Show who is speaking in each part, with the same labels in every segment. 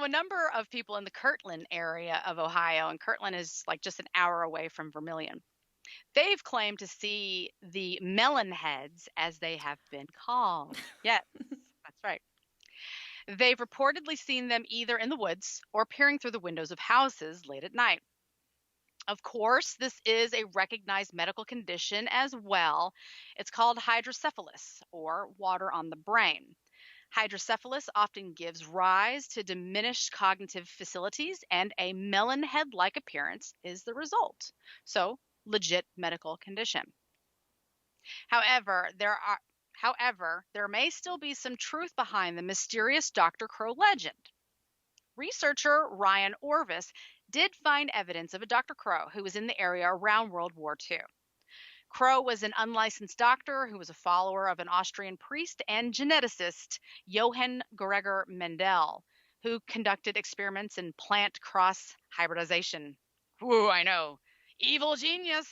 Speaker 1: a number of people in the Kirtland area of Ohio, and Kirtland is like just an hour away from Vermilion, they've claimed to see the Melonheads, as they have been called. Yes, that's right. They've reportedly seen them either in the woods or peering through the windows of houses late at night. Of course, this is a recognized medical condition as well. It's called hydrocephalus, or water on the brain. Hydrocephalus often gives rise to diminished cognitive facilities, and a melon head like appearance is the result. So, legit medical condition. However, there may still be some truth behind the mysterious Dr. Crow legend. Researcher Ryan Orvis did find evidence of a Dr. Crow who was in the area around World War II. Crow was an unlicensed doctor who was a follower of an Austrian priest and geneticist, Johann Gregor Mendel, who conducted experiments in plant cross hybridization. Ooh, I know. Evil genius.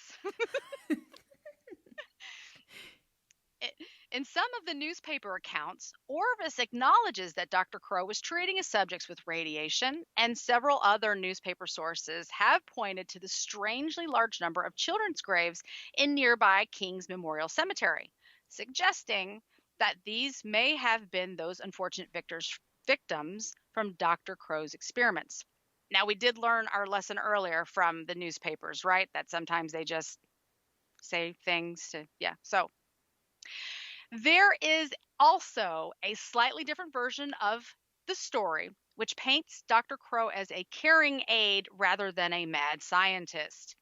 Speaker 1: In some of the newspaper accounts, Orvis acknowledges that Dr. Crow was treating his subjects with radiation, and several other newspaper sources have pointed to the strangely large number of children's graves in nearby King's Memorial Cemetery, suggesting that these may have been those unfortunate victims from Dr. Crow's experiments. Now, we did learn our lesson earlier from the newspapers, right? That sometimes they just say things to, so. There is also a slightly different version of the story, which paints Dr. Crow as a caring aide rather than a mad scientist.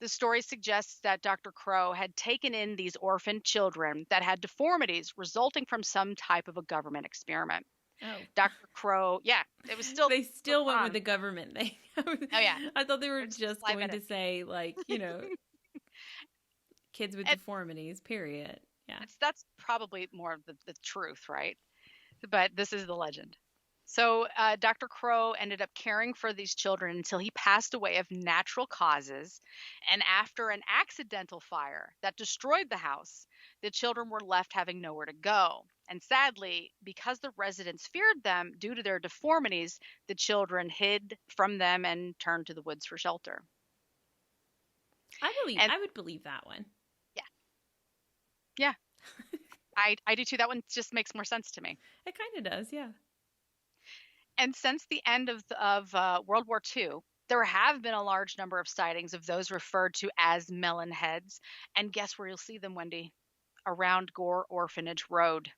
Speaker 1: The story suggests that Dr. Crow had taken in these orphan children that had deformities resulting from some type of a government experiment.
Speaker 2: Oh.
Speaker 1: Dr. Crow, it was still...
Speaker 2: They still went with the government thing.
Speaker 1: Oh, yeah.
Speaker 2: I thought they were just going to say, like, kids with deformities, period. Yeah.
Speaker 1: That's probably more of the truth, right? But this is the legend. So Dr. Crow ended up caring for these children until he passed away of natural causes. And after an accidental fire that destroyed the house, the children were left having nowhere to go. And sadly, because the residents feared them due to their deformities, the children hid from them and turned to the woods for shelter.
Speaker 2: I would believe that one.
Speaker 1: Yeah. I do too. That one just makes more sense to me.
Speaker 2: It kind of does, yeah.
Speaker 1: And since the end of World War II, there have been a large number of sightings of those referred to as melon heads. And guess where you'll see them, Wendy? Around Gore Orphanage Road.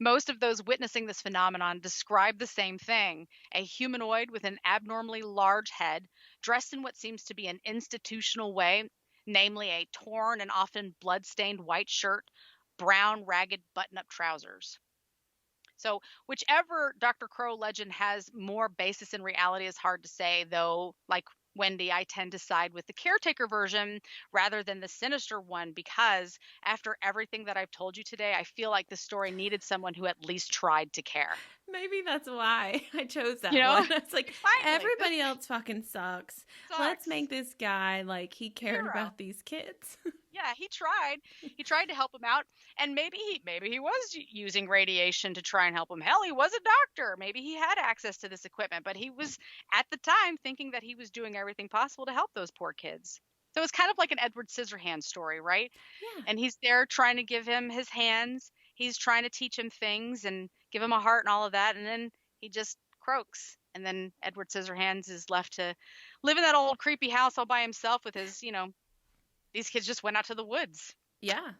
Speaker 1: Most of those witnessing this phenomenon describe the same thing: a humanoid with an abnormally large head, dressed in what seems to be an institutional way, namely a torn and often blood-stained white shirt, brown, ragged button-up trousers. So whichever Dr. Crow legend has more basis in reality is hard to say, though, like Wendy, I tend to side with the caretaker version rather than the sinister one, because after everything that I've told you today, I feel like the story needed someone who at least tried to care.
Speaker 2: Maybe that's why I chose that one. It's like,
Speaker 1: finally,
Speaker 2: everybody else fucking sucks. Let's make this guy like he cared about these kids.
Speaker 1: Yeah, he tried. He tried to help him out, and maybe he was using radiation to try and help him. Hell, he was a doctor. Maybe he had access to this equipment, but he was at the time thinking that he was doing everything possible to help those poor kids. So it's kind of like an Edward Scissorhands story, right?
Speaker 2: Yeah.
Speaker 1: And he's there trying to give him his hands. He's trying to teach him things and give him a heart and all of that, and then he just croaks. And then Edward Scissorhands is left to live in that old creepy house all by himself with his, these kids just went out to the woods.
Speaker 2: Yeah,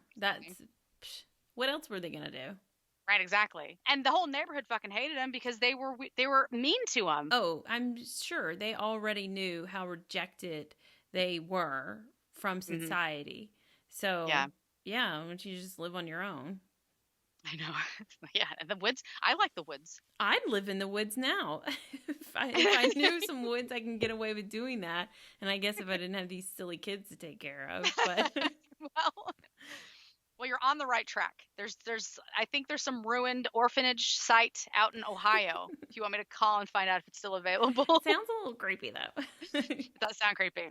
Speaker 2: what else were they going to do?
Speaker 1: Right, exactly. And the whole neighborhood fucking hated him because they were mean to him.
Speaker 2: Oh, I'm sure they already knew how rejected they were from society. So, yeah, why don't you just live on your own?
Speaker 1: I know. Yeah, the woods. I like the woods.
Speaker 2: I'd live in the woods now. If I knew some woods, I can get away with doing that. And I guess if I didn't have these silly kids to take care of, but
Speaker 1: well, you're on the right track. I think there's some ruined orphanage site out in Ohio. If you want me to call and find out if it's still available.
Speaker 2: Sounds a little creepy though.
Speaker 1: It does sound creepy.